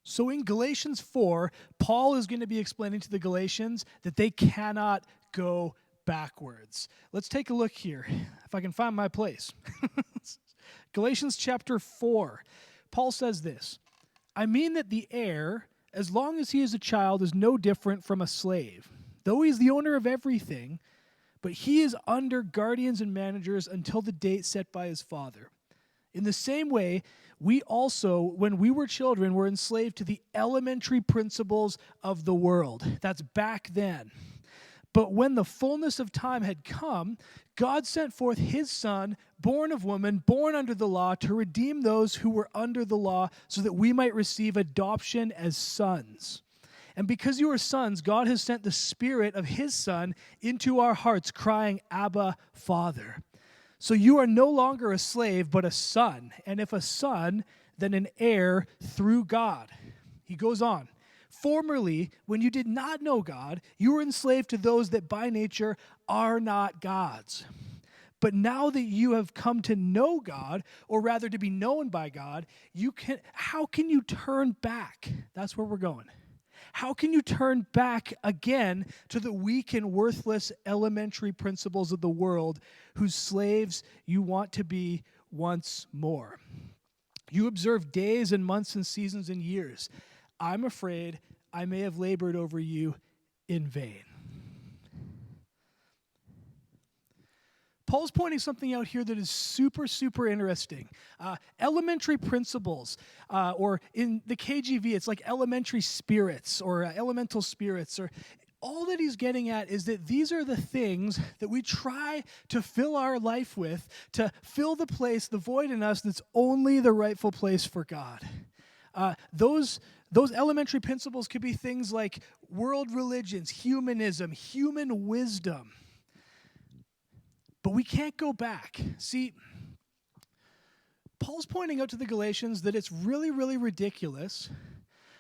So in Galatians 4, Paul is going to be explaining to the Galatians that they cannot go backwards. Let's take a look here, if I can find my place. Galatians chapter 4. Paul says this, I mean that the heir, as long as he is a child, is no different from a slave, though he is the owner of everything, but he is under guardians and managers until the date set by his father. In the same way, we also, when we were children, were enslaved to the elementary principles of the world. That's back then. But when the fullness of time had come, God sent forth his Son, born of woman, born under the law, to redeem those who were under the law, so that we might receive adoption as sons. And because you are sons, God has sent the Spirit of his Son into our hearts, crying, Abba, Father. So you are no longer a slave, but a son. And if a son, then an heir through God. He goes on. Formerly, when you did not know God, you were enslaved to those that by nature are not God's. But now that you have come to know God, or rather to be known by God, how can you turn back? That's where we're going. How can you turn back again to the weak and worthless elementary principles of the world, whose slaves you want to be once more? You observe days and months and seasons and years. I'm afraid I may have labored over you in vain. Paul's pointing something out here that is super, super interesting. Elementary principles, or in the KJV, it's like elementary spirits or elemental spirits, or all that he's getting at is that these are the things that we try to fill our life with, to fill the place, the void in us that's only the rightful place for God. Those elementary principles could be things like world religions, humanism, human wisdom. But we can't go back. See, Paul's pointing out to the Galatians that it's really, really ridiculous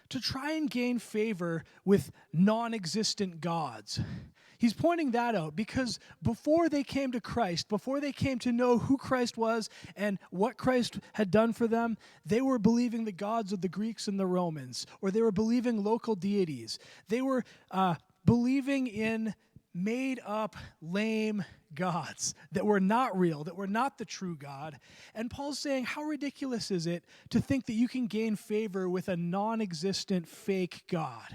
to try and gain favor with non-existent gods. He's pointing that out because before they came to Christ, before they came to know who Christ was and what Christ had done for them, they were believing the gods of the Greeks and the Romans, or they were believing local deities. They were believing in made-up, lame gods that were not real, that were not the true God. And Paul's saying, how ridiculous is it to think that you can gain favor with a non-existent fake God?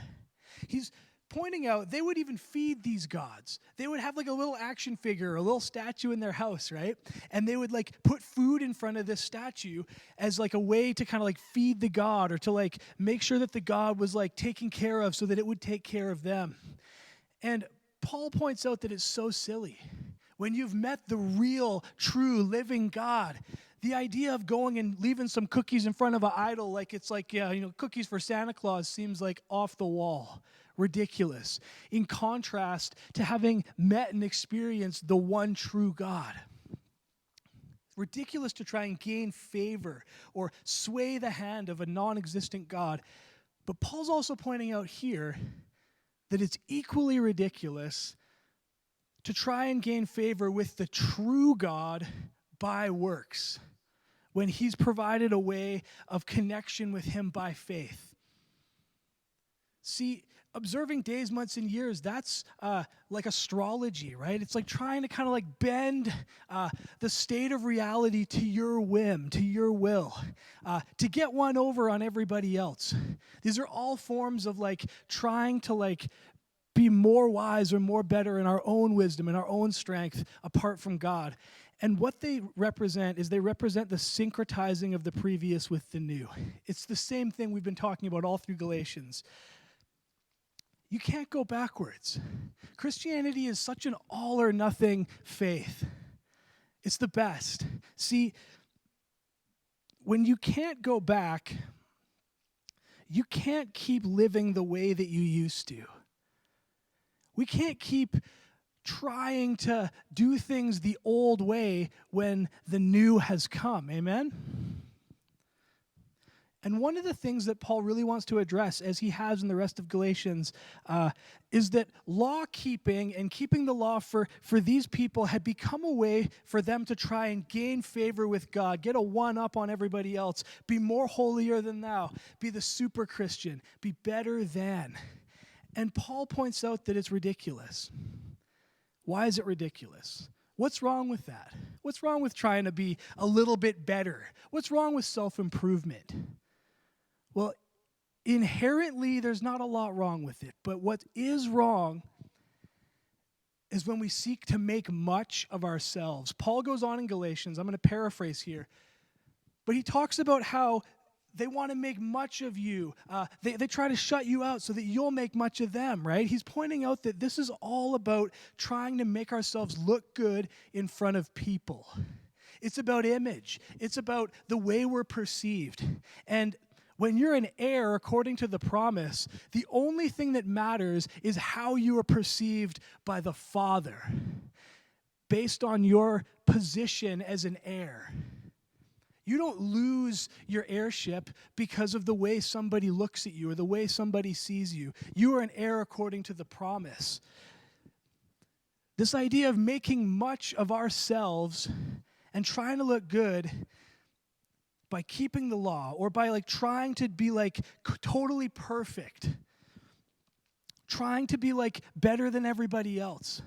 He's pointing out they would even feed these gods. They would have like a little action figure, a little statue in their house, right? And they would like put food in front of this statue as like a way to kind of like feed the god, or to like make sure that the god was like taken care of so that it would take care of them. And Paul points out that it's so silly. When you've met the real, true, living God, the idea of going and leaving some cookies in front of an idol like it's like, cookies for Santa Claus seems like off the wall, ridiculous, in contrast to having met and experienced the one true God. Ridiculous to try and gain favor or sway the hand of a non-existent God. But Paul's also pointing out here that it's equally ridiculous to try and gain favor with the true God by works, when he's provided a way of connection with him by faith. See, observing days, months, and years, that's like astrology, right? It's like trying to kind of like bend the state of reality to your whim, to your will, to get one over on everybody else. These are all forms of like trying to like be more wise or more better in our own wisdom and our own strength apart from God. And what they represent is they represent the syncretizing of the previous with the new. It's the same thing we've been talking about all through Galatians. You can't go backwards. Christianity is such an all or nothing faith. It's the best. See, when you can't go back, you can't keep living the way that you used to. We can't keep trying to do things the old way when the new has come. Amen? And one of the things that Paul really wants to address, as he has in the rest of Galatians, is that law-keeping and keeping the law for these people had become a way for them to try and gain favor with God, get a one-up on everybody else, be more holier than thou, be the super Christian, be better than. And Paul points out that it's ridiculous. Why is it ridiculous? What's wrong with that? What's wrong with trying to be a little bit better? What's wrong with self-improvement? Well, inherently, there's not a lot wrong with it. But what is wrong is when we seek to make much of ourselves. Paul goes on in Galatians, I'm going to paraphrase here, but he talks about how they want to make much of you. They try to shut you out so that you'll make much of them, right? He's pointing out that this is all about trying to make ourselves look good in front of people. It's about image. It's about the way we're perceived. And when you're an heir according to the promise, the only thing that matters is how you are perceived by the Father based on your position as an heir. You don't lose your heirship because of the way somebody looks at you or the way somebody sees you. You are an heir according to the promise. This idea of making much of ourselves and trying to look good by keeping the law or by trying to be totally perfect, trying to be better than everybody else,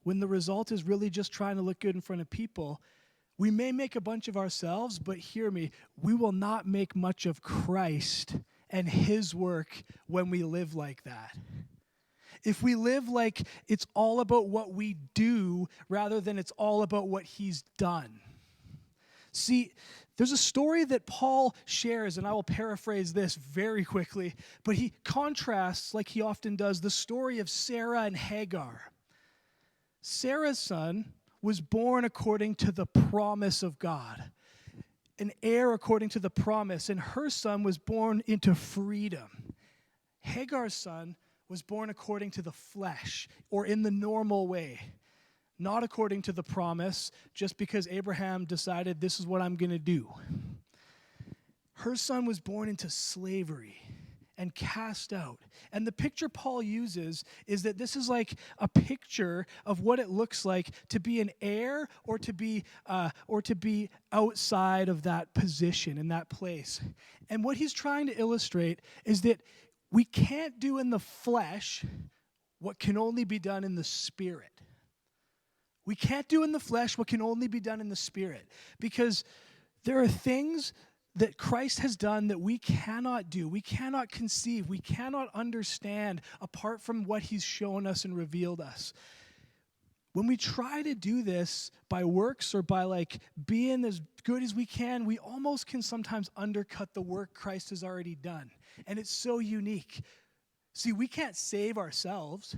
when the result is really just trying to look good in front of people. We may make a bunch of ourselves, but hear me, we will not make much of Christ and his work when we live like that. If we live like it's all about what we do rather than it's all about what he's done. See, there's a story that Paul shares, and I will paraphrase this very quickly, but he contrasts, like he often does, the story of Sarah and Hagar. Sarah's son was born according to the promise of God, an heir according to the promise, and her son was born into freedom. Hagar's son was born according to the flesh, or in the normal way, not according to the promise, just because Abraham decided this is what I'm going to do. Her son was born into slavery and cast out. And the picture Paul uses is that this is like a picture of what it looks like to be an heir or to be outside of that position in that place. And what he's trying to illustrate is that we can't do in the flesh what can only be done in the spirit. We can't do in the flesh what can only be done in the spirit, because there are things that Christ has done that we cannot do, we cannot conceive, we cannot understand apart from what he's shown us and revealed us. When we try to do this by works or by being as good as we can, we almost can sometimes undercut the work Christ has already done. And it's so unique. See, we can't save ourselves.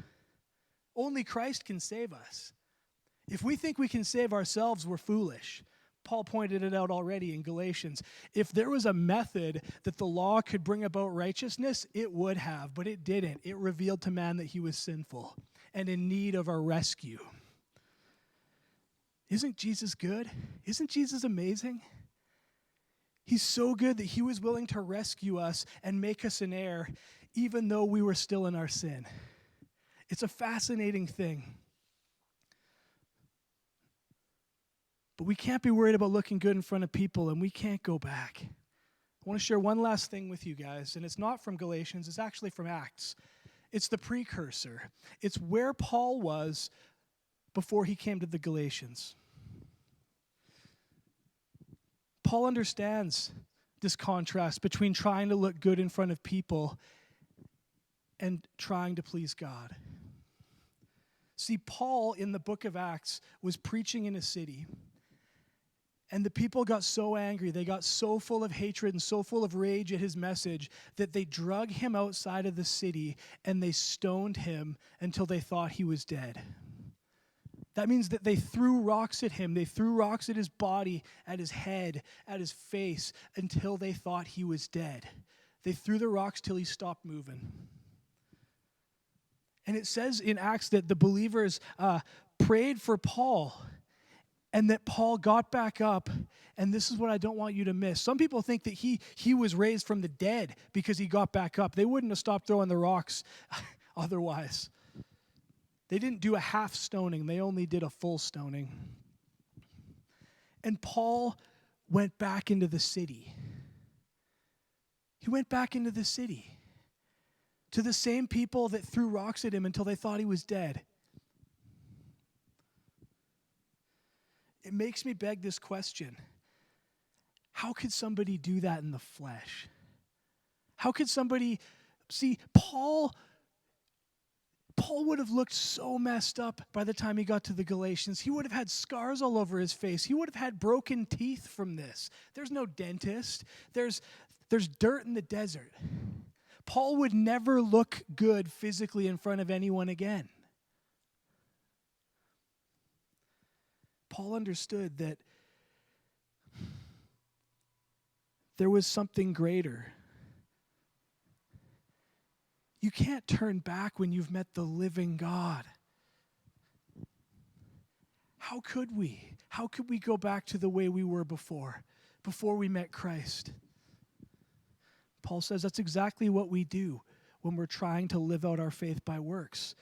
Only Christ can save us. If we think we can save ourselves, we're foolish. Paul pointed it out already in Galatians. If there was a method that the law could bring about righteousness, it would have, but it didn't. It revealed to man that he was sinful and in need of our rescue. Isn't Jesus good? Isn't Jesus amazing? He's so good that he was willing to rescue us and make us an heir, even though we were still in our sin. It's a fascinating thing. But we can't be worried about looking good in front of people, and we can't go back. I want to share one last thing with you guys, and it's not from Galatians, it's actually from Acts. It's the precursor. It's where Paul was before he came to the Galatians. Paul understands this contrast between trying to look good in front of people and trying to please God. See, Paul in the book of Acts was preaching in a city. And the people got so angry, they got so full of hatred and so full of rage at his message that they drug him outside of the city and they stoned him until they thought he was dead. That means that they threw rocks at him. They threw rocks at his body, at his head, at his face until they thought he was dead. They threw the rocks till he stopped moving. And it says in Acts that the believers prayed for Paul. And that Paul got back up, and this is what I don't want you to miss. Some people think that he was raised from the dead because he got back up. They wouldn't have stopped throwing the rocks otherwise. They didn't do a half stoning. They only did a full stoning. And Paul went back into the city. He went back into the city to the same people that threw rocks at him until they thought he was dead. It makes me beg this question. How could somebody do that in the flesh? How could somebody... See, Paul would have looked so messed up by the time he got to the Galatians. He would have had scars all over his face. He would have had broken teeth from this. There's no dentist. There's dirt in the desert. Paul would never look good physically in front of anyone again. Paul understood that there was something greater. You can't turn back when you've met the living God. How could we? How could we go back to the way we were before we met Christ? Paul says that's exactly what we do when we're trying to live out our faith by works.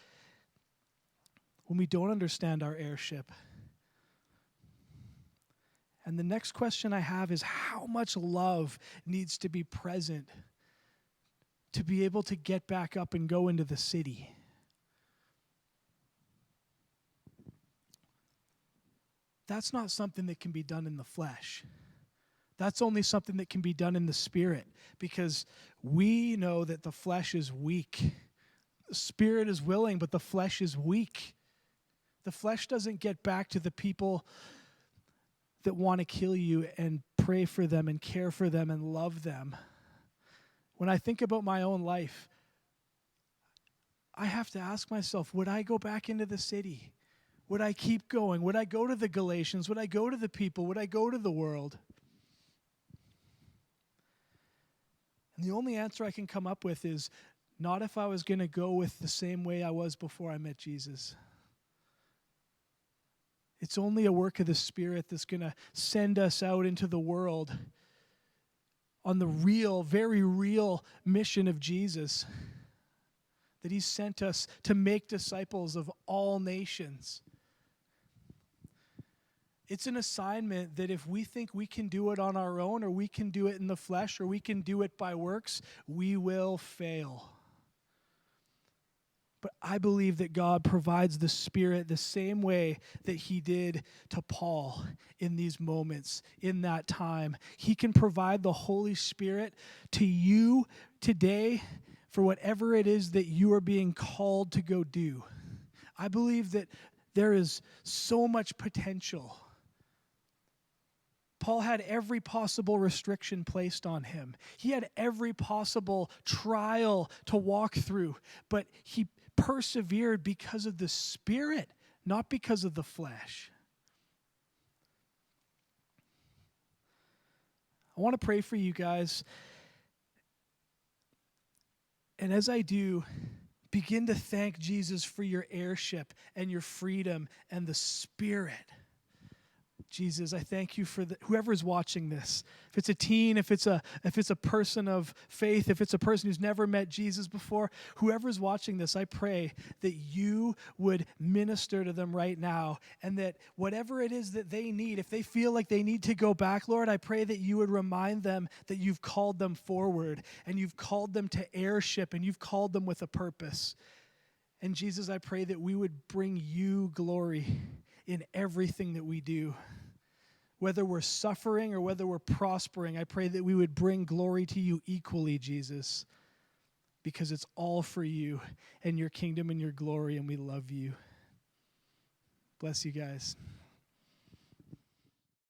When we don't understand our heirship. And the next question I have is, how much love needs to be present to be able to get back up and go into the city? That's not something that can be done in the flesh. That's only something that can be done in the spirit, because we know that the flesh is weak. The spirit is willing, but the flesh is weak. The flesh doesn't get back to the people that want to kill you and pray for them and care for them and love them. When I think about my own life, I have to ask myself, would I go back into the city? Would I keep going? Would I go to the Galatians? Would I go to the people? Would I go to the world? And the only answer I can come up with is not if I was going to go with the same way I was before I met Jesus. It's only a work of the Spirit that's going to send us out into the world on the real, very real mission of Jesus, that He sent us to make disciples of all nations. It's an assignment that if we think we can do it on our own, or we can do it in the flesh, or we can do it by works, we will fail. But I believe that God provides the Spirit the same way that He did to Paul in these moments, in that time. He can provide the Holy Spirit to you today for whatever it is that you are being called to go do. I believe that there is so much potential. Paul had every possible restriction placed on him. He had every possible trial to walk through, but he persevered because of the Spirit, not because of the flesh. I want to pray for you guys. And as I do, begin to thank Jesus for your heirship and your freedom and the Spirit. Jesus, I thank you for whoever's watching this. If it's a teen, if it's a person of faith, if it's a person who's never met Jesus before, whoever's watching this, I pray that you would minister to them right now, and that whatever it is that they need, if they feel like they need to go back, Lord, I pray that you would remind them that you've called them forward, and you've called them to heirship, and you've called them with a purpose. And Jesus, I pray that we would bring you glory in everything that we do. Whether we're suffering or whether we're prospering, I pray that we would bring glory to you equally, Jesus, because it's all for you and your kingdom and your glory, and we love you. Bless you guys.